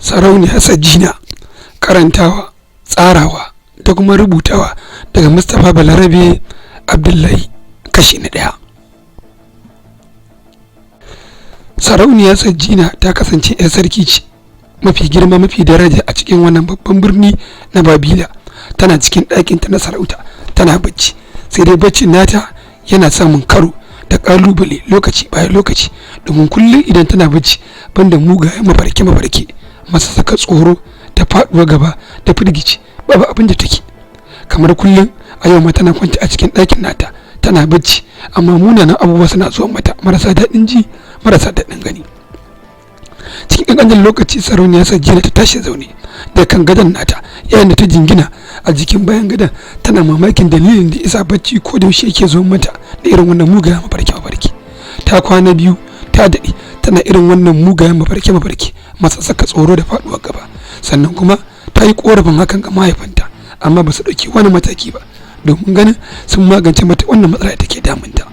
Sarauniya Sajina, karantawa, tsarawa da kuma rubutawa daga Mustapha Balarabe Abdullahi, kashi na 1. Sarauniya Sajina ta kasance 'yar sarki ce mafi girma mafi daraja a cikin wannan babban birni na Babila. Tana cikin ɗakinta na sarauta tana bacci, sai dai baccin nata yana samun karo da ƙalubale lokaci bayan lokaci, domin kullum idan tana bacci banda mugayen mafarke masu saka tsoro da faɗuwa gaba da firgici, babu abin da take. Kamar kullum a yau ma tana kwanta a cikin ɗakin nata tana bacci, amma munanan abubuwa suna zuwa mata, marasa daɗin ji marasa daɗin gani. Cikin ƙanƙanin lokaci sarauniya Sajina ta tashi zaune da kan gadon nata, yayin da ta jingina a jikin bayan gadon, tana mamakin dalilin da isa bacci ko da yaushe yake zo mata da irin wannan mugayen mafarki. Ta kwana biyu ta daɗe tana irin wannan mugayen mafarki masu saka tsoro da faɗuwar gaba. Sannan kuma ta yi ƙorafin hakan ga mahaifanta, amma ba su ɗauki wani mataki ba domin ganin sun magance mata wannan matsala da take damunta.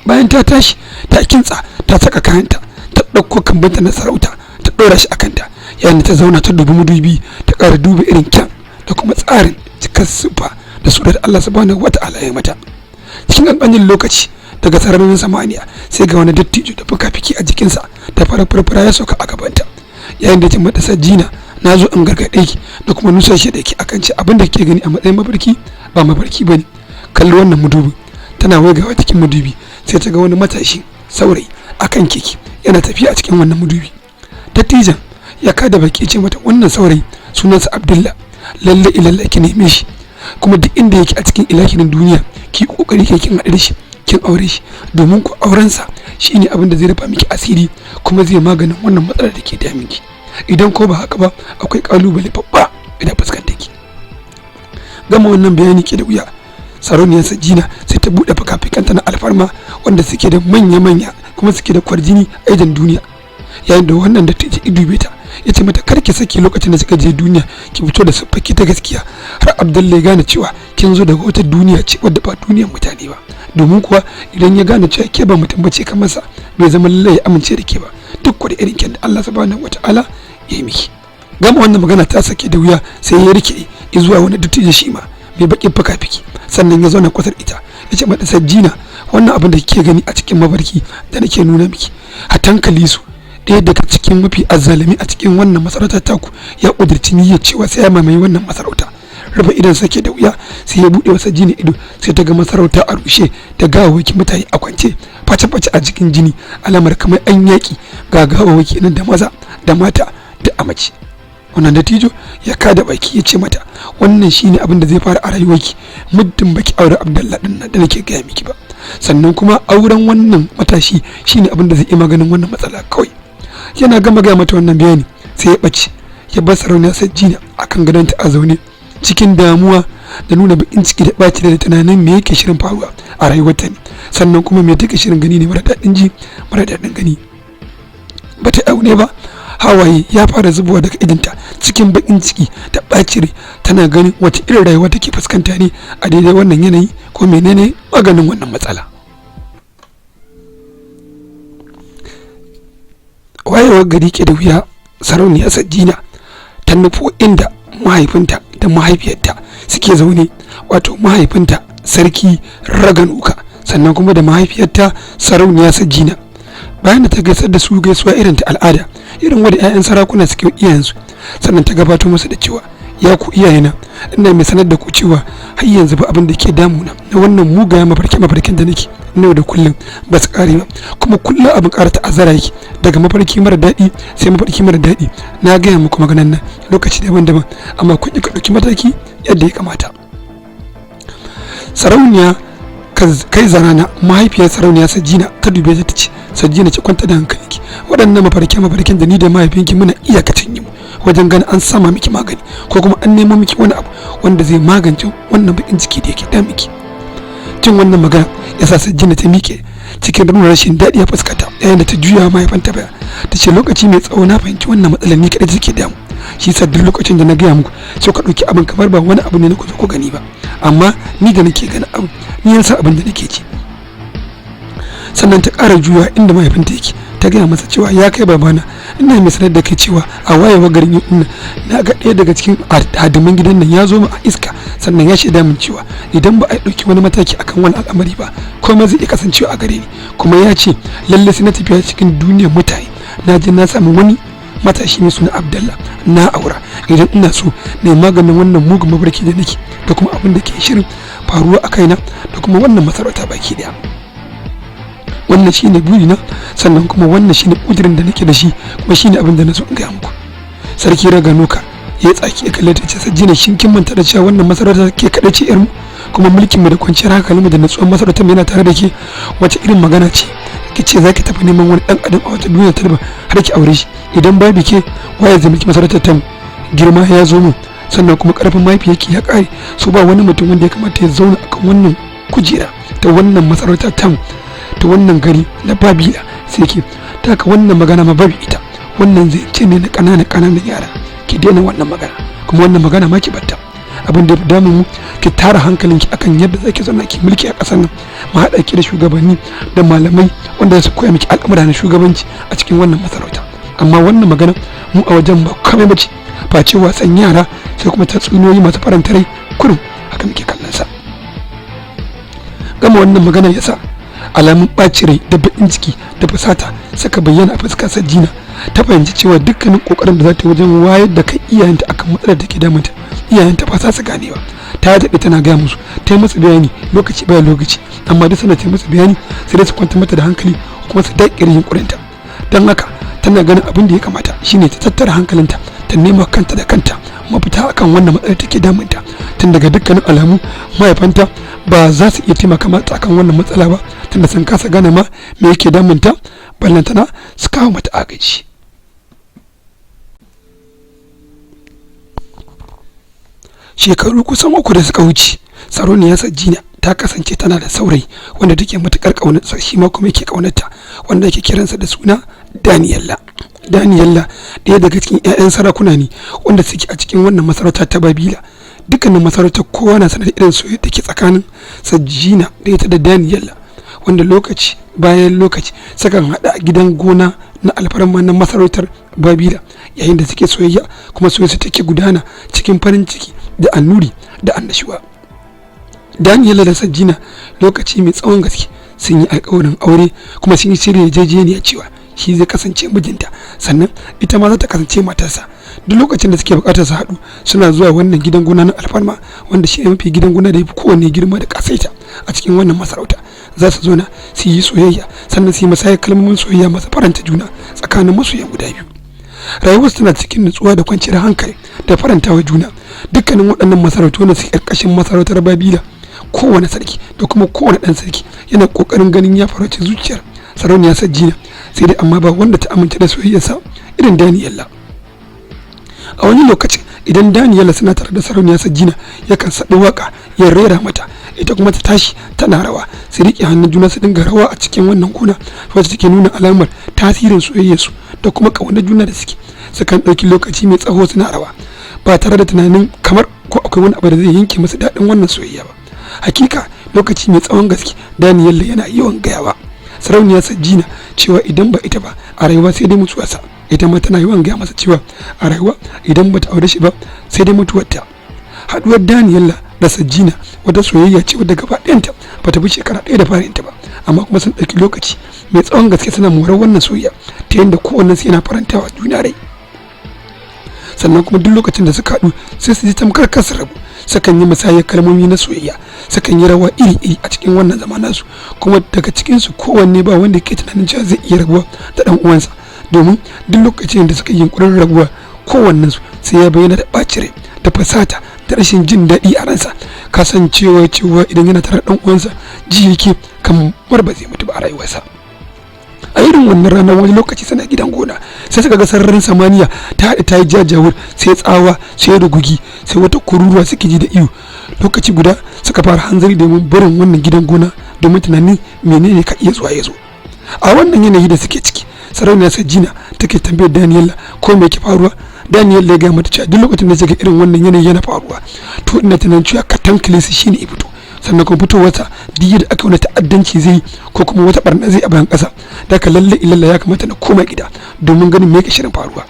Bayan ta tashi ta kintsa ta saka kayanta, ta ɗauko kambanta na sarauta ta ɗora shi a kanta, yayin da ta zauna ta dubi madubi ta ƙara duba irin kyan da kuma tsarin cikar siffa da surar Allah subhanahu wata'ala ya mata. Cikin ƙanƙanin lokaci daga sararin samaniya sai ga wani dattijo da fuka-fiki a jikinsa da fara ya sauka a gabanta, yayin da mata Sajina, na zo in gargaɗe ki da kuma nusashe da ki akan ce abin da ke gani a matsayin mafarki ba mafarki bane. Kalli wannan madubi. Tana waigawa cikin madubi sai ta ga wani matashi saurayi akan keke yana tafiya a cikin wannan madubi. Dattijan ya kada baki ce mata wannan saurayi sunansa Abdullah, lalle ilalla ki neme shi, kuma duk inda yake a cikin ilahirin duniya ki kokari kai kin haɗu da shi kin aure shi, domin ku aurensa shine abin da zai rufa miki asiri kuma zai maganin wannan matsalar da ke damin ki. Idan ko ba haka ba akwai kalubale babba idan fuskanta ki. Gama wannan bayani ke da wuya, sarauniyar Sajina sai ta buɗe fikafikanta na alfarma wanda suke da manya kuma suke da kwarjini a idan duniya. Yayin da wannan da ta ji idube ta ya ce mata kar ki saki lokacin da kika je duniya ki fito da siffaki ta gaskiya, har Abdullahi gane cewa kin zo daga wata duniya ce wadda ba duniyar mutane ba. Domin kuwa idan ya gane cewa ke ba mutum bace kamar sa, bai zama lallai ya amince da ke ba, duk da irin kyan da Allah subhanahu wata'ala ya yi miki. Gama wannan magana ta sake da wuya sai ya rike zuwa wani dattijo shi ma mai bakin fuka-fiki, sannan ya zauna kusa ita ya ce mata Sajina, wannan abin da kike gani a cikin mafarki da nake nuna miki a tankali su, ɗaya daga cikin mafi azzalumi a cikin wannan masarautar taku ya ƙudurci niyyar cewa sai ya mamaye wannan masarauta. Rufe idan sake da wuya sai ya buɗe wa Sajina ido, sai ta ga masarauta a rushe da gawawaki mutane a kwance face a cikin jini, alamar kamar an yaƙi, ga gawawaki nan da maza da mata da a mace. Wannan dattijo ya kada baki ya ce mata wannan shine abin da zai fara a rayuwarki muddin baki aure Abdullahi din nan da nake gaya miki ba. Sannan kuma auren wannan matashi shine abin da zai yi maganin wannan matsala kawai. Yana gama gaya mata wannan bayani sai ya bace, ya bar sarauniya Sajina akan gadonta a zaune cikin damuwa da nuna bakin ciki da ɓaci da tunanin me yake shirin faruwa a rayuwarta ne, sannan kuma me take shirin gani ne mara daɗin ji mara daɗin gani. Bata aune ba, hawaye ya fara zubowa daga idanta cikin bakin ciki da ɓacin, tana ganin wata irin rayuwa take fuskanta ne a daidai wannan yanayi, ko menene maganin wannan matsala. Wayewar gari ke da wuya, sarauniya Sajina ta nufo inda mahaifinta da mahaifiyarta suke zaune, wato mahaifinta sarki Raganuka, sannan kuma da mahaifiyarta sarauniya Sajina. Bayan da ta gaisar da su gaisuwa irin ta al'ada, irin wadda 'ya'yan sarakuna suke iyayensu, sannan ta gabato masa da cewa ya ku iyayena, ina mai sanar da ku cewa har yanzu ba abin da ke damuna na wannan mugayen mafarkin da nake na yau da kullum ba su kare ba, kuma kullum abin ƙara ta'azzara yake daga mafarki mara daɗi sai mafarki mara daɗi. Na gaya muku maganan nan lokaci daban-daban, amma kun ka ɗauki mataki yadda ya kamata. Sarauniya kai zarana, mahaifiyar sarauniya Sajina, ta dube ta ce Sajina ki kwanta da hankalinki, waɗannan mafarkin da ni da mahaifinki muna iyakacin yi wajen ganin an sama miki magani ko kuma an nemo miki wani abu wanda zai magance wannan bakin ciki da yake da miki. Jin wannan magana ya sa Sajina ta miƙe cikin nuna rashin daɗi a fuskata, yayin da ta juya mahaifanta baya ta ce lokaci mai tsawo na fahimci wannan matsalar ni kaɗai take damu, shi yasa duk lokacin da na gaya muku sai ka ɗauki abin kamar ba wani abu ne na ku zo ku gani ba, amma ni da nake gani abu ni yasa abin da nake ji. Sannan ta ƙara juya inda mahaifinta yake ta gaya masa cewa ya kai babana, ina mai sanar da kai cewa a wayewa garin yau na ga ɗaya daga cikin hadiman gidan nan ya zo mu a iska, sannan ya shaida min cewa idan ba a ɗauki wani mataki akan wani al'amari ba komai zai iya kasancewa a gare ni, kuma ya ce lalle sai na tafiya cikin duniyar mutane na je na samu wani matashi mai suna Abdallah na aura, idan ina so ne maganin wannan mugun mafarki da nake da kuma abin da ke shirin faruwa a kaina da kuma wannan masarauta baki daya. Wannan shine burina, sannan kuma wannan shine kudirin da nake da shi, kuma shine abin da na so in gaya muku. Sarki Raganuka ya tsaki ya kalle ta ce, Sajjina shin kin manta da cewa wannan masarauta ke kada ce yar mu, kuma mulkin mu da kwanciyar hankalin mu da natsuwar masarautar mu yana tare da ke? Wace irin magana ce kice zaki tafi neman wani dan adam a wata duniya ta daban har ki aure shi? Idan babu ke waye zai miki masarautar ta mu? Girma ya zo mu, sannan kuma karfin mahaifiyarki ya kare, so ba wani mutum wanda ya kamata ya zauna akan wannan kujera ta wannan masarauta ta mu, ta wannan gari na Babila sai ke. Ta haka wannan magana ma babu ita, wannan zai ce ne na ƙananan yara, ki daina wannan magana, kuma wannan magana ma ki batta. Abin da ya damu mu ki tara hankalinki akan yadda zaki zauna ki mulki a ƙasar nan, mu haɗa ki da shugabanni da malamai wanda su koya miki al'amura na shugabanci a cikin wannan masarauta. Amma wannan magana mu a wajen ba komai bace face wasan yara sai kuma tatsuniyoyi masu faranta rai kurum, haka muke kallon sa. Gama wannan magana yasa alamun ɓaci rai da baƙin ciki da fusata suka bayyana a fuskar Sajjina. Ta fahimci cewa dukkanin ƙoƙarin da za ta yi wajen wayar da kan iyayenta akan matsalar da ke damunta, iyayenta ba sa su gane ba. Ta daɗe tana gaya musu, ta yi musu bayani lokaci bayan lokaci, amma duk sanda ta yi musu bayani sai dai su kwanta mata da hankali kuma su daƙire yunƙurinta. Don haka tana ganin abin da ya kamata shine ta tattara hankalinta ta nema kanta da kanta mafita akan wannan matsalar take damunta. Tun daga dukkanin alamu mahaifanta ba za su iya taimaka mata akan wannan matsala ba, tunda sun kasa gane ma me yake damunta, ballantana su kawo mata agaji. Shekaru kusan 3 da suka wuce, Sarauniya Sajjina ta kasance tana da saurayi wanda take matukar ƙaunarsa, shi ma kuma yake ƙaunarta, wanda yake kiransa da suna Daniyella. Daniyella ɗaya daga cikin 'ya'yan sarakuna ne wanda suke a cikin wannan masarauta ta Babila. Dukkanin masarautar kowa na sanar da irin soyayya da ke tsakanin Sajjina da ita da Daniyella, wanda lokaci bayan lokaci sukan haɗa a gidan gona na alfarma na masarautar Babila yayin da suke soyayya, kuma soyayya take gudana cikin farin ciki da annuri da annashuwa. Daniyella da Sajjina lokaci mai tsawon gaske sun yi alƙawarin aure, kuma sun yi shirya yarjejeniya cewa shi zai kasance mijinta, sannan ita ma za ta kasance matarsa. Duk lokacin da suke bukatar su haɗu suna zuwa wannan gidan gona na alfarma, wanda shi ne mafi gidan gona da ya fi kowanne girma da kasaita a cikin wannan masarauta. Za su zauna su yi soyayya, sannan su yi musayar kalmomin soyayya masu faranta juna tsakanin masoyan guda biyu. Rayuwarsu tana cikin nutsuwa da kwanciyar hankali da farantawa juna. Dukkanin waɗannan masarautu na su ƙarƙashin masarautar Babila, kowane sarki da kuma kowane ɗan sarki yana ƙoƙarin ganin ya farauci zuciyar Sarauniya Sajjina, sai dai amma ba wanda ta amince da soyayyarsa irin Daniyella. A wani lokacin idan Daniyella suna tare da Sarauniya Sajjina yakan saɗi waka ya rera mata, ita kuma ta tashi tana rawa, su riƙe hannun juna su dinga rawa a cikin wannan gona wacce take nuna alamar tasirin soyayyarsu da kuma ƙaunar juna da suke. Sukan ɗauki lokaci mai tsawo suna rawa ba tare da tunanin kamar ko akwai wani abu da zai yanke musu daɗin wannan soyayya ba. Hakika lokaci mai tsawon gaske Daniyella yana yawan gayawa Sarauniya Sajjina cewa idan ba ita ba a rayuwa sai dai mutuwarsa. Ita ma tana yawan gaya masa cewa a rayuwa idan bata aure shi ba sai dai mutuwarta. Haduwar Daniyella da Sajjina wata soyayya ce wadda gaba ɗayanta bata fi shekara 1 da farinta ba, amma kuma sun ɗauki lokaci mai tsawon gaske suna morar wannan soyayya ta yadda kowannensu yana farantawa juna rai. Sannan kuma duk lokacin da suka haɗu sai su ji tamkar kansu rabu, sukan yi musayar kalmomi na soyayya, sukan yi rawa iri-iri a cikin wannan zama nasu, kuma daga cikinsu kowanne ba wanda ke tunanin cewa zai iya rabuwa da ɗan uwansa, domin duk lokacin da suka yi yunkurin rabuwa kowannensu sai ya bayyana da ɓacin rai da fasata da rashin jin daɗi a ransa, kasancewa cewa idan yana tare da ɗan uwansa ji yake kamar ba zai mutu ba a rayuwarsa. A irin wannan ranar wani lokaci suna gidan gona sai suka ga sararin samaniya ta haɗe ta yi jajawur, sai tsawa, sai rugugi, sai wata kururuwa suke ji da iyo. Lokaci guda suka fara hanzari domin barin wannan gidan gona domin tunanin menene ka iya zuwa ya zo. A wannan yanayi da suke ciki, Sarauniya Sajjina take tambayar Daniyella ko me ke faruwa. Daniyella ya gaya mata cewa duk lokacin da suka irin wannan yanayi yana faruwa to ina tunanin cewa Katankilisi shine ya fito, sannan kuma fitowarsa duk da aka wani ta'addanci zai ko kuma wata barna zai a bayan ƙasa da ka lalle ilalla ya kamata na koma gida domin ganin me yake shirin faruwa.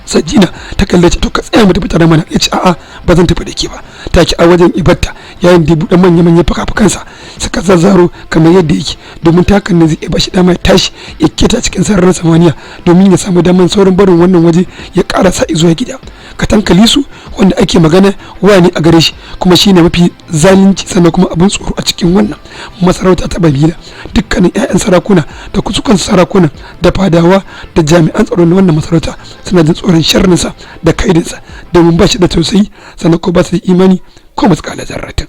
Sajina ta kalle ce to ka tsaya mu tafi tare mana, ya ce a'a ba zan tafi da ke ba. Ta ki a wajen ibarta yayin da ya buɗe manya fuka-fukansa suka zazzaro kamar yadda yake domin ta kan zai ba shi dama ya tashi ya keta cikin sararin samaniya domin ya samu daman saurin barin wannan waje ya ƙara sa zuwa gida. Katankali su wanda ake magana wani a gare shi kuma shine mafi zalunci sannan kuma abin tsoro a cikin wannan masarauta ta Babila. Dukkanin 'ya'yan sarakuna da kusukan sarakuna da fadawa da jami'an tsaro na wannan masarauta suna jin tsoron sharrinsa da kaidinsa domin ba shi da tausayi sannan ko ba su da imani ko maskala zarratin.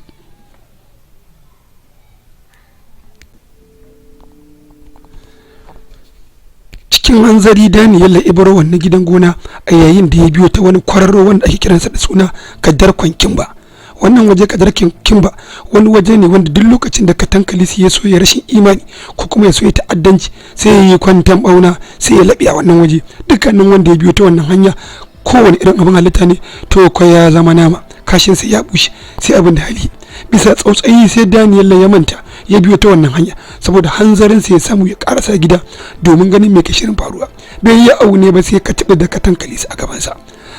Cikin hanzari Daniel Ibro wannan gidan gona a yayin da ya biyo ta wani kwararro wanda ake kiransa da suna Kadarkon Kimba. Wannan waje Kadarkon Kimba wani waje ne wanda duk lokacin da Katankali ya so ya rashin imani ko kuma ya so ya ta'addanci sai ya yi kwantan bauna sai ya laɓe a wannan waje. Dukkanin wanda ya biyo ta wannan hanya kowane irin abin halitta ne to ko ya zama nama kashin sai ya bushe sai abin da hali. Bisa tsautsayi sai Daniel ya manta ya biyo ta wannan hanya saboda hanzarin sai ya samu ya karasa gida domin ganin me ke shirin faruwa. Bai yi aune ba sai ka tibi da Katankali a gaban sa.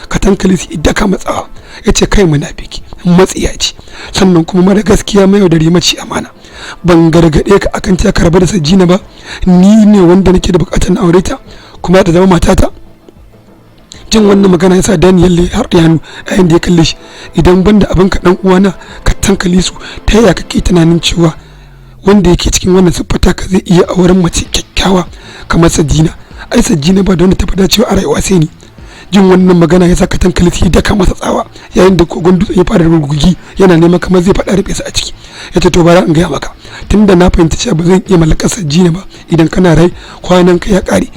Katankali idan ka matsawa yace kai munafiki matsiyaci sannan kuma mara gaskiya mai yaudari mace amana. Ban gargade ka akan ta karba da Sajina ba, ni ne wanda nake da bukatar na aure ta kuma ta zama matata. Jin wannan magana yasa Daniel ya harɗe hannu a yayin da ya kalle shi. Idan banda abin ka dan uwana Katankali su ta yaya kake tunanin cewa wanda yake cikin wannan siffata ka zai iya auren mace kyakkyawa kamar Sajina? Ai Sajina ba da wanda ta fada cewa a rayuwa sai ni. Jin wannan magana yasa Katankali ya daka masa tsawa yayin da kogon dutse ya fara rugugi yana neman kamar zai fada rufe sa a ciki. Yace to bara in ga maka tunda na fahimci cewa ba zan iya mallakar Sajina ba idan kana rai kwanan ka ya kare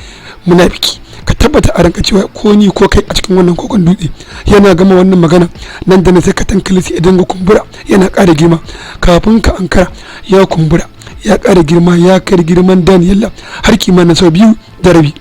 munafiki. Ka tabbata a ranka cewa ko ni ko kai a cikin wannan kogon dutse. Yana gama wannan magana nan da nan sai Katankali ya dinga kumbura yana ƙara girma kafin ka ankara ya kumbura ya ƙara girma ya kai girman Daniel har kimanin sau 2 da rabi.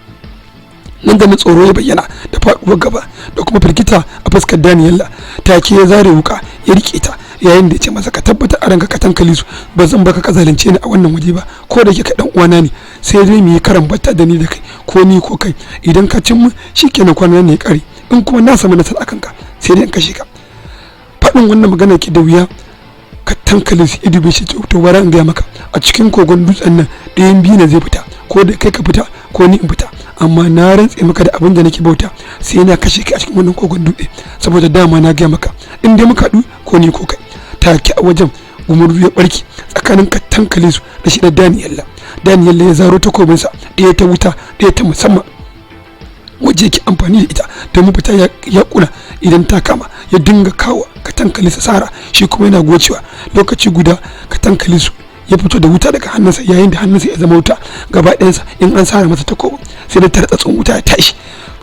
Nan da tsoro ya bayyana da faɗuwar gaba da kuma firgita a fuskar Daniel. Take ya zare wuka ya rike ta yayin da ya ce masa ka tabbata a ranka Katankali su ba zan baka ka zalunce ni a wannan waje ba ko da kai dan uwana ne sai dai mu yi karan batta da ni da kai ko ni ko kai idan ka cin mu shikenan kwanan ne kare in kuma na samu nasara akan ka sai dai in kashe ka. Faɗin wannan magana ke da wuya Katankali su idube shi to bara in ga maka a cikin kogon dutsen nan ɗayan biyu ne zai fita ko da kai ka fita ko ni in fita amma na rantse maka da abin da nake bauta sai na kashe kai a cikin wannan kogon dutse saboda dama na ga maka in dai muka haɗu ko ni ko kai. Take a wajen gumurzu ya barki tsakanin Katankali su da shi da Daniel. Daniel ya zaro takobinsa ɗaya ta wuta ɗaya ta musamman waje yake amfani da ita domin fita ya kula idan ta kama ya dinga kawo Katankali su sara shi kuma yana gocewa. Lokaci guda Katankali su ya fito da wuta daga hannunsa yayin da hannunsa ya zama wuta gaba ɗayansa in an sara masa takobin sai da tartsatsin wuta ya tashi.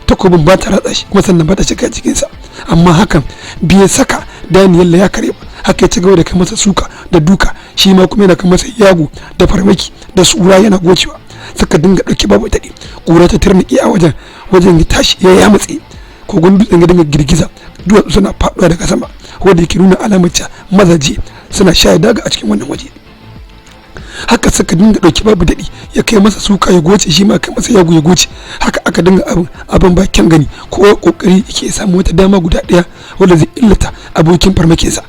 Takobin ba ta ratsa shi kuma sannan ba ta shiga jikinsa amma hakan bai saka Daniel ya kare ba. Haka ya ci gaba da kai masa suka da duka shi ma kuma yana kai masa yago da farmaki da sura yana gocewa. Suka dinga ɗauki babu daɗi ƙura ta turniki a wajen ya tashi ya yamutse kogon dutsen ya dinga girgiza duwatsu suna faɗuwa daga sama wanda yake nuna alamar mazaje suna shaye daga a cikin wannan waje. Haka suka dinga ɗauki babu daɗi ya kai masa suka ya goce shi ma kai masa yago ya goce. Haka aka dinga abin bakin gani ko kokari yake samu wata dama guda ɗaya wanda zai illata abokin farmakinsa.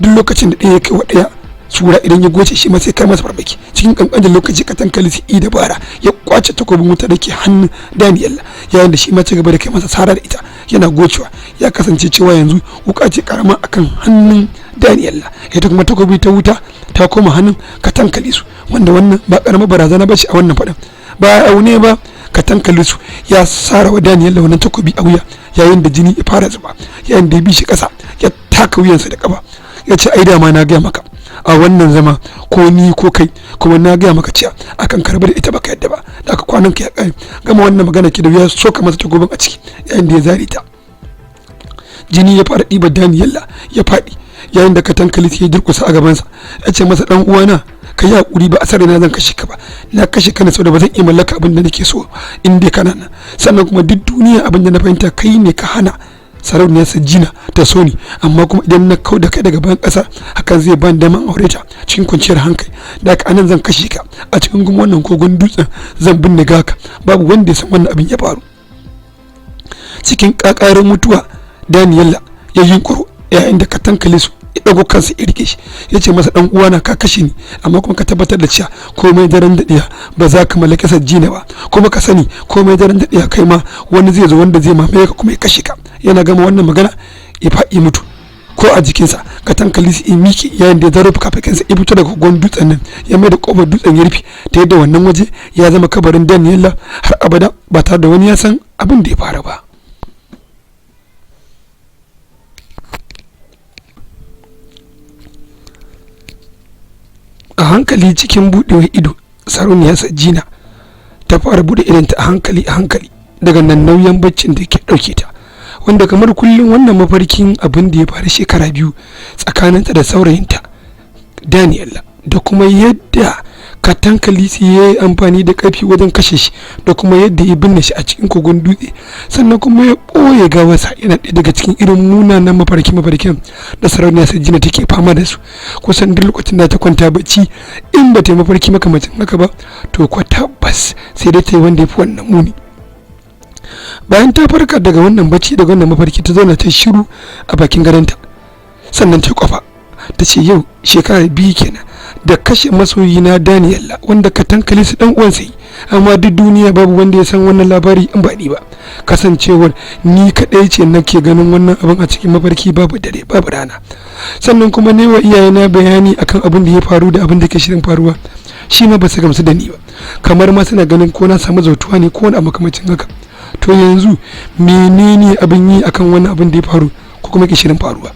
Duk lokacin da ɗaya ya kai wa ɗaya sura idan ya goce shi ma sai kai masa farmaki cikin kankanin lokaci Katankali sai dabara ya kwace takobin wuta da ke hannun Daniel yayin da shi ma ci gaba da kai masa sara da ita yana gocewa. Ya kasance cewa yanzu wuka ce karama akan hannun Daniel ita kuma takobi ta wuta ta koma hannun Katankali su wanda wannan ba karamar barazana ba ce a wannan faɗin ba aune ba. Katankali su ya sara wa Daniel wannan takobi a wuya yayin da jini ya fara zuba yayin da ya bi shi ƙasa ya taka wuyansa da ƙafa ya ce ai dama na gaya maka a wannan zama ko ni ko kai kuma na gaya maka cewa akan karbar ita baka yadda ba da aka kwanan ka ya kai gama wannan magana ke da wuya soka masa takobin a ciki yayin da ya zari ta. Jini ya fara ɗiba Daniel ya faɗi yayin da Katankali ya durkusa a gabansa ya ce masa dan uwana ka yi hakuri ba a sarri na zan kashe ka ba na kashe ka ne saboda ba zan iya mallaka abin da nake so in dai kana nan sannan kuma duk duniya abin da na fahimta kai ne ka hana sarauniyar Sajina ta so ni, amma kuma idan na kau da kai daga bayan ƙasa hakan zai bani daman aure ta cikin kwanciyar hankali. Da haka anan zan kashe ka a cikin kuma wannan kogon dutsen zan binne gaka, babu wanda ya san wannan abin ya faru. Cikin kakarin mutuwa Daniela ya yunkuro yayin da Katankalisu ya dago kansa ya rike shi, ya ce masa dan uwana ka kashe ni, amma kuma ka tabbatar da cewa komai daren daɗiya ba za ka mallaki Sajina ba, kuma ka sani komai daren daɗiya kai ma wani zai zo wanda zai mamaye ka kuma ya kashe ka. Yana gama wannan magana ya faɗi mutu ko a jikinsa. Katankalisu ya miki yayin da ya zaro fukafukinsa ya fito daga kogon dutsen nan, ya mai da kofar dutsen ya rufe, ta yadda wannan waje ya zama kabarin Daniela har abada ba tare da wani ya san abin da ya fara ba. A hankali cikin buɗewar ido sarauniyar Sajina ta fara buɗe idonta a hankali daga nan nauyin baccin da ke ɗauke ta, wanda kamar kullum wannan mafarkin abin da ya faru shekara 2 tsakaninta da saurayinta Daniela, da kuma yadda Katankalisu ya yi amfani da ƙarfi wajen kashe shi, da kuma yadda ya binne shi a cikin kogon dutse, sannan kuma ya ɓoye gawarsa. Yana ɗaya daga cikin irin munanan mafarkin da sarauniyar Sajina take fama da su. Kusan duk lokacin da ta kwanta bacci, in ba ta yi mafarki makamacin haka ba, to kwa tabbas sai dai ta yi wanda ya fi wannan muni. Bayan ta farka daga wannan bacci, daga wannan mafarki, ta zauna ta shiru a bakin gadonta, sannan ta kwafa ta ce yau shekara 2 kenan da kashe masoyina Daniela, wanda Katankalisu dan uwansa yi, amma duk duniya babu wanda ya san wannan labari in ba ni ba, kasancewar ni kadai ce nake ganin wannan abin a cikin mafarki babu dare babu rana. Sannan kuma ne wa iyayena bayani akan abin da ya faru da abin da ke shirin faruwa, shi ma ba su gamsu da ni ba, kamar ma suna ganin ko na samu zautuwa ne ko wani abu makamacin haka. To yanzu menene abin yi akan wannan abin da ya faru ko kuma ke shirin faruwa?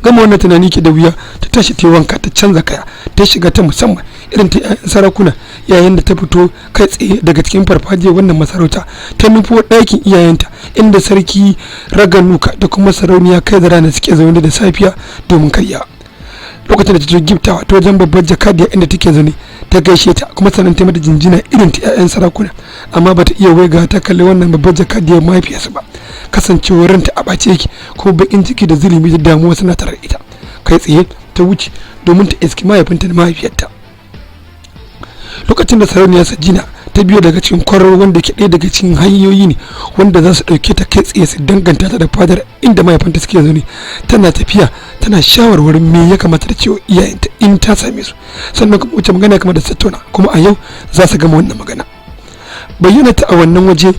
Gama wannan tunani ke da wuya, ta tashi ta wanka, ta canza kaya, ta shiga ta musamman irin ta ƴaƴan sarakuna, yayin da ta fito kai tsaye daga cikin farfajiyar wannan masarauta, ta nufo ɗakin iyayenta inda sarki Raganuka da kuma sarauniya Kaizarana suke zaune da safiya domin karya. Lokacin da ta zo giftawa ta wajen babbar jakadiya inda take zaune, ta gaishe ta kuma sannan ta mata jinjina irin ta ƴaƴan sarakuna, amma bata iya waiga ta kalli wannan babbar jakadiyar mahaifiyarsa ba, kasancewar ranta a ɓace yake kuma bakin ciki da zulumi da damuwa suna tare da ita. Kai tsaye ta wuce domin ta iski mahaifinta da mahaifiyarta. Lokacin da sarauniya Sajina ta biyo daga cikin kwararo wanda ke ɗaya daga cikin hanyoyi ne wanda za su ɗauke ta kai tsaye su danganta ta da fadar inda mahaifinta suke zaune, tana tafiya tana shawarwarin me ya kamata da cewa iyayenta in ta same su, sannan kuma wuce magana kamar da tattauna, kuma a yau za su gama wannan magana. Bayyana ta a wannan waje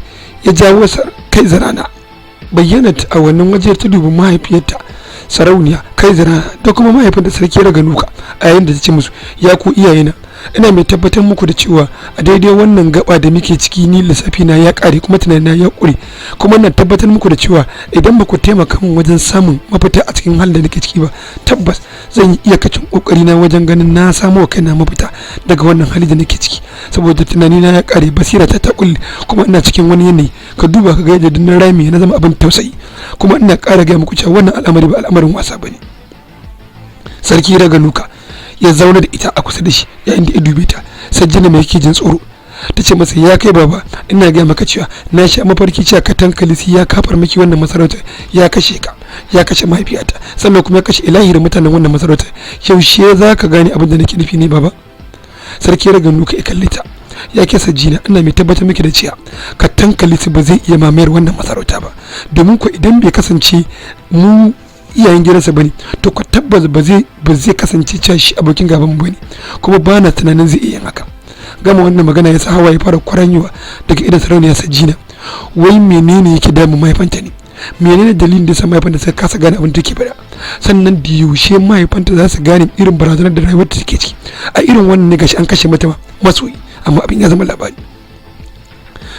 ya jawo Kaizarana, bayyana ta a wannan waje ta dubi mahaifiyarta sarauniya Kaizarana da kuma mahaifinta sarki Raganuka, a yayin da ta ce musu ya ku iyayena, ina mai tabbatar muku da cewa a daidai wannan gaba da muke ciki ni lissafi na ya kare kuma tunanina ya kure, kuma ina tabbatar muku da cewa idan ba ku taimaka min wajen samun mafita a cikin halin da nake ciki ba, tabbas zan yi iyakacin kokari na wajen ganin na samu wa kaina mafita daga wannan hali da nake ciki, saboda tunanina ya kare, basira ta kulle, kuma ina cikin wani yanayi. Ka duba ka ga yadda dinnan rami na zama abin tausayi, kuma ina ƙara ga muku cewa wannan al'amari ba al'amarin wasa bane. Sarki Raganuka ya zauna da ita a kusa da shi, yayin da ya dube ta. Sajina mai yake jin tsoro, ta ce masa ya kai baba, ina gaya maka cewa na sha mafarki cewa Katankalisu ya kafar miki wannan masarautar, ya kashe ka, ya kashe mahaifiyata, sannan kuma ya kashe ilahirin mutanen wannan masarautar. Yaushe za ka gane abin da nake nufi ne baba? Sarki Raganuka ya kalle ta, ya ke Sajina, ina mai tabbatar miki da cewa Katankalisu ba zai iya mamayar wannan masarauta ba, domin ko idan bai kasance mu iyayen gidansa bane, to ko tabbas ba zai kasance cewa shi abokin gaban mu bane, kuma ba na tunanin zai iya haka. Gama wannan magana ya sa hawa ya fara kwaranyewa daga idan sarauniya Sajina. Wai menene yake damun mahaifanta ne? Menene dalilin da yasa mahaifanta sai kasa gane abin da take faɗa? Sannan da yaushe mahaifanta za su gane irin barazanar da rayuwar ta take ciki? A irin wannan ne gashi an kashe mata masoyi, amma abin ya zama labari.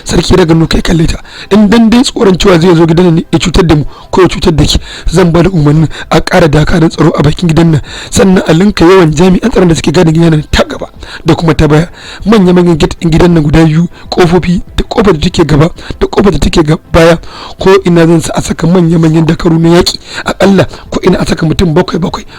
Sarki Raganuka ya kalle ta, in dan dai tsoron cewa zai zo gidan nan ya cutar da mu ko ya cutar da ki, zan ba da umarnin a ƙara dakarun tsaro a bakin gidan nan, sannan a linka yawan jami'an tsaron da suke gadin gidan nan ta gaba da kuma ta baya. Manya-manyan gidan nan guda 2, kofofi da kofar da take gaba da kofar da take baya, ko ina zan sa a saka manya-manyan dakaru na yaƙi, akalla ko ina a saka mutum 7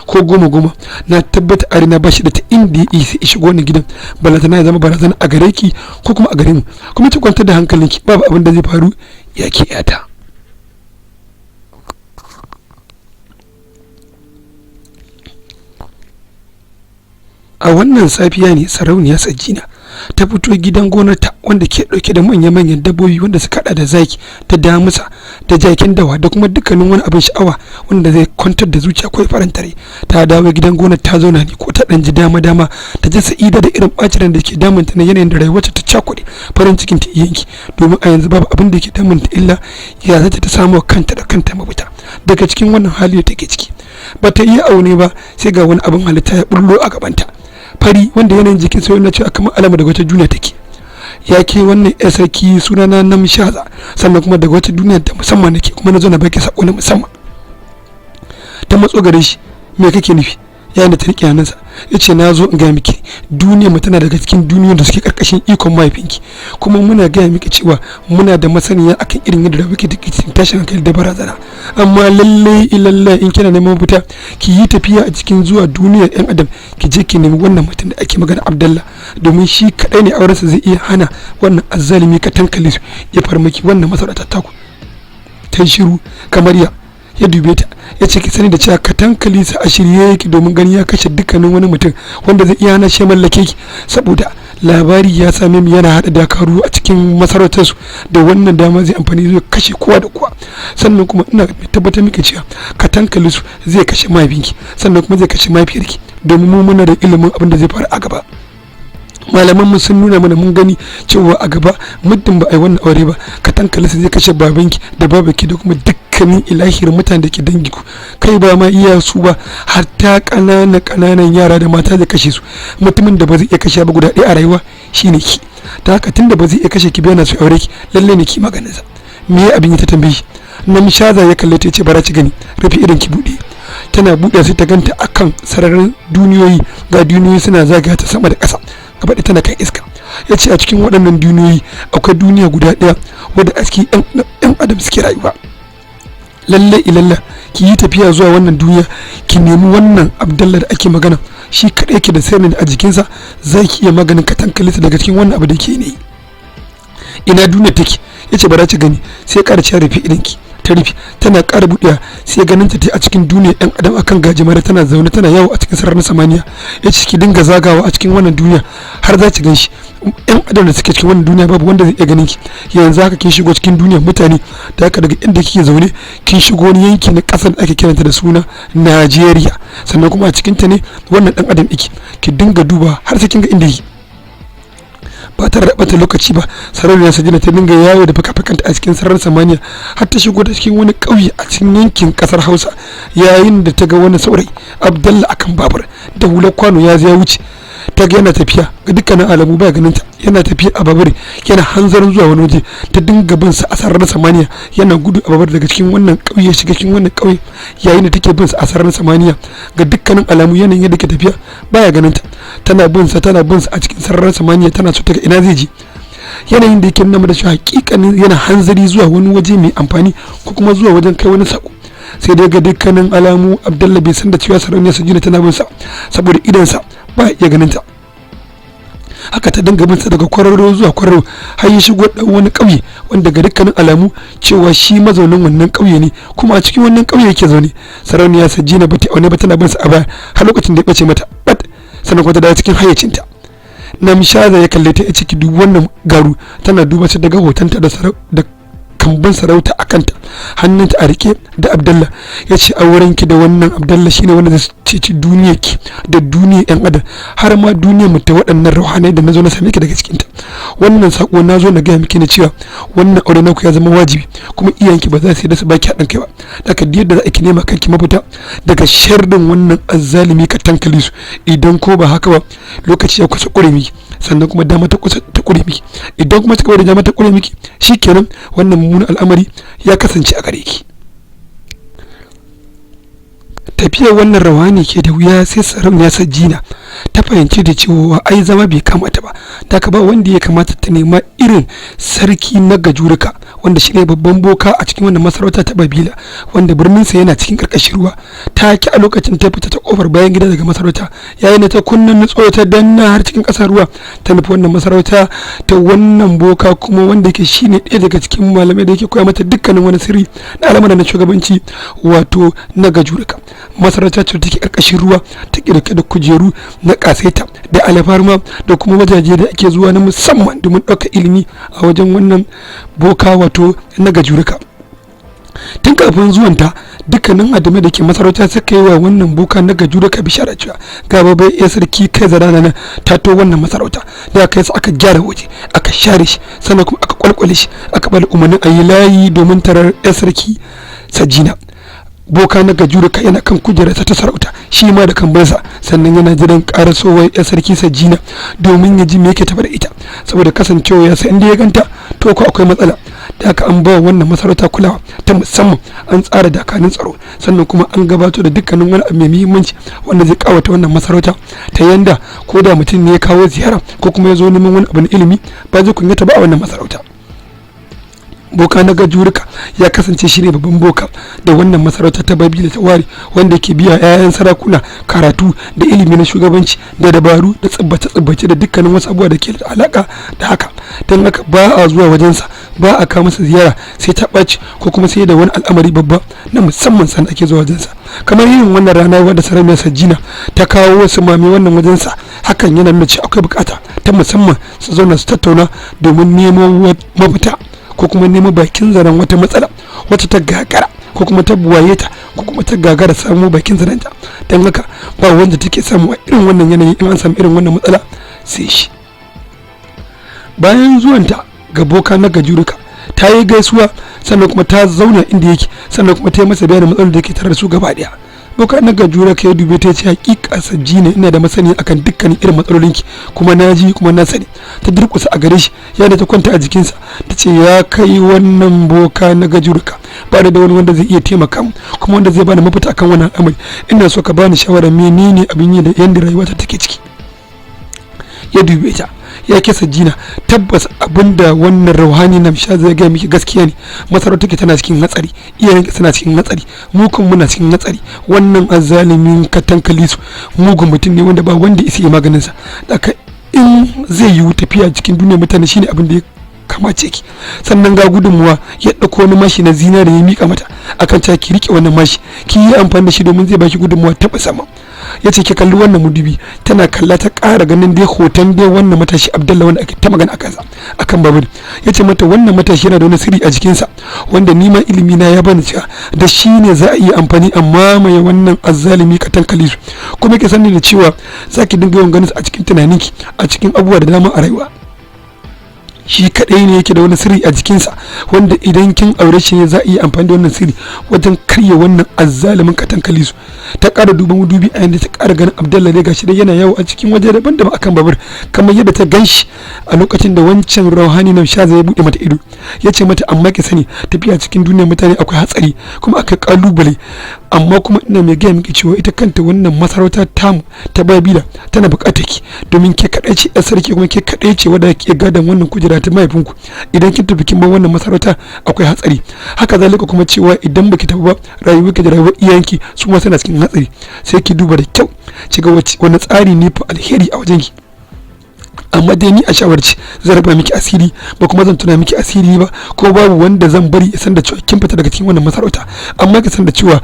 ko 10. Na tabbata arina ba shi da ta inda ya shigo wannan gidan, balantana ya zama barazana a gare ki ko kuma a gare mu. Kuma ki kwantar da hankalinki, babu abin da zai faru, ya ke yata. A wannan safiya ne sarauniya Sajina ta fito gidan gonarta wanda ke dauke da manya-manyan dabbobi wanda suka hada da zaki da damusa da jakin dawa da kuma dukkanin wani abin sha'awa wanda zai kwantar da zuciya ko faranta rai. Ta dawo gidan gonar ta zauna ne ko ta dan ji dama ta ji sa'ida da irin bacin da ke damunta na yanayin da rayuwarta ta cakuɗe farin cikin ta yanki domin a yanzu babu abin da ke damunta illa ya zata ta samu kanta da kanta mafita daga cikin wannan hali da take ciki. Ba ta iya aune ba sai ga wani abin halitta ya bullo a gabanta fari wanda yanayin jikin sai na cewa kamar alama daga wata duniya take. Ya ke wannan ya sarki sunana na mishaza sannan kuma daga wata duniya da musamman nake kuma na zo na baki sako na musamman. Ta matso gare shi, me kake nufi? Yayin da ta riƙe hannunsa ya ce na zo in gaya miki duniyar mu tana daga cikin duniyoyin da suke karkashin ikon mahaifinki kuma muna gaya miki cewa muna da masaniya akan irin yadda rayuwa ke cikin tashin hankali da barazana, amma lallai in kina neman fita ki yi tafiya a cikin zuwa duniyar yan adam ki je ki nemi wannan mutum da ake magana Abdallah domin shi kadai ne aurensa zai iya hana wannan azzalimi ka tankale su ya farmaki wannan masarautar taku. Ta shiru kamar ya dube ta ya ce ki sani da cewa katankali sa a shirye yake domin gani ya kashe dukkanin wani mutum wanda zai iya hana shi mallake ki saboda labari ya same mu yana hada dakaru a cikin masarautar su da wannan dama zai amfani zai kashe kowa da kowa. Sannan kuma ina tabbatar miki cewa katankali su zai kashe mahaifinki sannan kuma zai kashe mahaifiyarki domin mu muna da ilimin abin da zai faru a gaba. Malaman mu sun nuna mana mun gani cewa a gaba muddin ba a yi wannan aure ba katankali su zai kashe babanki da babanki da kuma dukkanin ilahirin mutane da ke dangi ku kai ba ma iya su ba har ta kananan yara da mata da kashe su. Mutumin da ba zai iya kashe ba guda ɗaya a rayuwa shine ki. Ta haka tunda ba zai iya kashe ki yana so aure ki lalle ne ki maganin sa. Me ya abin ta tambaye shi? Mishaza ya kalle ta ya ce bara ci gani rufe idan ki bude. Tana bude sai ta ganta akan sararin duniyoyi ga duniyoyi suna zagaya ta sama da ƙasa gaba da tana kan iska. Ya ce a cikin waɗannan duniyoyi akwai duniya guda ɗaya wadda a cikin ɗan adam suke rayuwa. Lallai ki yi tafiya zuwa wannan duniya ki nemi wannan Abdallah da ake magana shi kaɗai yake da sirrin a jikinsa zai ki iya maganin katankalisa daga cikin wannan abu da ke ne. Ina duniya take? Ya ce bara ci gani sai ƙara ci rufe idanki. Ta rufe tana ƙara buɗewa sai ganin ta a cikin duniya ɗan adam akan gajimare tana zaune tana yawo a cikin sararin samaniya. Ya ce ki dinga zagawa a cikin wannan duniya har za ki gan shi. Yan adam da suke cikin wannan duniya babu wanda zai iya ganin ki. Yanzu haka kin shigo cikin duniyar mutane da haka daga inda kike zaune kin shigo wani yanki na ƙasar da ake kiranta da suna Najeriya sannan kuma a cikin ta ne wannan ɗan adam yake. Ki dinga duba har sai kin ga inda yake. Ba ta rabata lokaci ba sarauniyar Sajina ta dinga yawo da fakafikanta a cikin sararin samaniya har ta shigo da cikin wani ƙauye a cikin yankin ƙasar Hausa yayin da ta ga wani saurayi Abdallah akan babur da hular kwano ya wuce. Ta ga yana tafiya ga dukkanin alamu ba ganin ta yana tafiya a babur yana hanzarin zuwa wani waje ta dinga bin sa a sararin samaniya yana gudu a babur daga cikin wannan ƙauye shiga cikin wannan ƙauye yayin da take bin sa a sararin samaniya ga dukkanin alamu yanayin yadda ke tafiya baya ganin ta tana bin sa a cikin sararin samaniya tana so ta ga ina zai je. Yanayin da yake nuna da shi hakikanin yana hanzari zuwa wani waje mai amfani ko kuma zuwa wajen kai wani sako. Sai dai ga dukkanin alamu Abdallah bai san da cewa sarauniyar Sajina tana bin sa saboda idan sa ba ya ganin ta. Haka ta dinga binsa daga kwararo zuwa kwararo har ya shigo dan wani ƙauye wanda ga dukkanin alamu cewa shi mazaunin wannan ƙauye ne kuma a cikin wannan ƙauye yake zaune. Sarauniya Sajina ba ta aune ba tana binsa a baya har lokacin da ya bace mata bat sannan kuma ta dawo cikin hayyacinta. Mishaza ya kalle ta ya ciki duk wannan garu tana duba ta daga hotonta da kambun sarauta a kanta hannunta a rike da Abdallah. Ya ce aurenki da wannan Abdallah shine wanda zai ceci duniyarki da duniyar yan adam har ma duniyar mu ta waɗannan rauhanai da nazo na same ki daga cikinta. Wannan sako nazo na gaya miki na cewa wannan aure naku ya zama wajibi kuma iyayenki ba za su yi da su baki haɗin kai ba. Daga yadda za ki nema kanki mafita daga sharrin wannan azzalimi ka tankali su idan ko ba haka ba lokaci ya kusa ƙure miki sannan kuma dama ta kusa ta ƙure miki idan kuma kika da dama ta ƙure miki shikenan wannan mummunan al'amari ya kasance a gare ki. Tafiyar wannan rawani ke da wuya sai sarauniya Sajina ta fahimci da cewa ai zama bai kamata ba da ka ba wanda ya kamata ta nema irin sarki na gajurika wanda shi ne babban boka a cikin wannan masarauta ta Babila, wanda birninsa yana cikin karkashin ruwa. Ta ki a lokacin ta fita ta kofar bayan gida daga masarauta, yayin da ta kunna nutso ta danna har cikin kasar ruwa ta nufi wannan masarauta ta wannan boka, kuma wanda yake shine ɗaya daga cikin malamai da yake koya mata dukkanin wani sirri na al'amuran na shugabanci, wato na Gajurka. Masarauta ce take karkashin ruwa, ta kirke da kujeru na kasaita da alfarma da kuma wajaje da ake zuwa na musamman domin ɗauka ilimi a wajen wannan boka, wato na Gajurka. Tun kafin zuwanta dukkanin adamai da ke masarauta suka yi wa wannan boka na Gajurka bishara cewa ga babban ya sarki kai zarana na tato wannan masarauta, da aka yi sa aka gyara waje, aka share shi, sannan kuma aka kwalkwale shi, aka bada umarnin a yi layi domin tarar ya sarki Sajina. Boka na Gajurka yana kan kujerarsa ta sarauta, shi ma da kambansa, sannan yana jiran karasowar ya sarki Sajina domin ya ji me yake tafa da ita, saboda kasancewa ya san inda ya ganta to ko akwai matsala. Da aka an ba wannan masarauta kulawa ta musamman, an tsara dakarun tsaro, sannan kuma an gabatar da dukkanin wani abu mai muhimmanci wanda zai kawata wannan masarauta, ta yanda ko da mutum ne ya kawo ziyara ko kuma ya zo neman wani abu na ilimi ba zai kunyata ba a wannan masarauta. Boka na Gajurka ya kasance shi ne babban boka da wannan masarauta ta Babila ta ware, wanda ke biya 'ya'yan sarakuna karatu da ilimi na shugabanci da dabaru da tsibbace da dukkanin wasu abubuwa da ke da alaka da haka. Don haka ba a zuwa wajensa, ba a kawo masa ziyara sai ta ɓaci ko kuma sai da wani al'amari babba na musamman san ake zuwa wajensa. Kamar yin wannan rana wadda sarauniyar Sajina ta kawo wasu mami wannan wajensa, hakan yana nuna cewa akwai bukata ta musamman su zauna su tattauna domin nemo mafita ko kuma nemo bakin zaren wata matsala wacce ta gagara ko kuma ta buwaye ta ko kuma ta gagara samu bakin zarenta. Don haka ba wanda take samu a irin wannan yanayi in an samu irin wannan matsala sai shi. Bayan zuwanta ga boka na Gajurka, ta yi gaisuwa, sannan kuma ta zauna inda yake, sannan kuma ta yi masa bayanin matsalar da yake tare da su gaba daya. Boka na Gajurka ya dube ta ce hakika Sajina, ina da masani akan dukkanin irin matsalolinki, kuma na ji kuma na sani. Ta durkusa a gare shi, yadda ta kwanta a jikinsa, ta ce ya kai wannan boka na Gajurka, ba da wani wanda zai iya taimaka mu kuma wanda zai bani mafita akan wannan al'amari. Ina so ka bani shawara menene abin yi da yanda rayuwata take ciki. Ya dube ta, ya ke Sajina, tabbas abinda wannan rauhani na misha zai gaya miki gaskiya ne. Masarautar tana cikin hatsari, iyayenki suna cikin hatsari, mu kuma muna cikin hatsari. Wannan azalimin Katankalisu mugun mutum ne wanda ba wanda isa yi maganin sa. Daka in zai yi tafiya cikin duniyar mutane shine abin da ya kamace ki. Sannan ga gudunmuwa ya dauko wani mashi na zinare ya mika mata, akan ta ki rike wannan mashi, ki yi amfani da shi domin zai baki gudunmuwa ta musamman. Ya ce ki kalli wannan mudubi, tana kalla ta ƙara ganin dai hoton dai wannan matashi Abdallah wanda ake ta magana akan babur. Ya ce mata wannan matashi yana da wani sirri a jikinsa wanda ni ma ilimi na ya bani cewa da shi ne za a yi amfani a mamaye wannan azzalimi Katankalisu, kuma ki sani da cewa za ki dinga yawan ganin a cikin tunaninki a cikin abubuwa da dama a rayuwa. Shi kadai ne yake da wani sirri a jikinsa wanda idan kin aure shi ne za a iya amfani da wannan sirri wajen karya wannan azzalumin Katankalisu. Ta ƙara duban dubi a yanda ta ƙara ganin Abdallah ne gashi dai yana yawo a cikin waje daban-daban akan babur, kamar yadda ta ganshi a lokacin da wancan rauhani na sha zai buɗe mata ido. Ya ce mata amma ki sani tafiya cikin duniyar mutane akwai hatsari kuma akwai kalubale, amma kuma ina mai gaya miki cewa ita kanta wannan masarauta tamu ta Babila tana buƙatar ki, domin ke kaɗai ce a sarki kuma ke kaɗai ce wadda ke gadon wannan kujera ta mahaifinku. Idan kin tafi kin bar wannan masarauta akwai hatsari. Haka zalika kuma cewa idan baki tafi ba rayuwarki da rayuwar iyayenki su ma suna cikin hatsari. Sai ki duba da kyau ki ga wani tsari ne fa alheri a wajenki. Amma dai ni a shawarci zan raba miki asiri ba kuma zan tuna miki asiri ba, ko babu wanda zan bari ya san da cewa kin fita daga cikin wannan masarauta. Amma ka san da cewa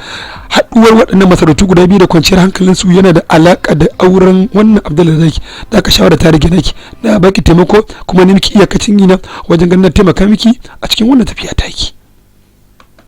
haduwar waɗannan masarautu guda biyu da kwanciyar hankalin su yana da alaka da auren wannan Abdullahi zaki. Da ka shawara ta rage naki, na baki taimako kuma ni miki iyakacin ina wajen ganin taimaka miki a cikin wannan tafiya ta ki.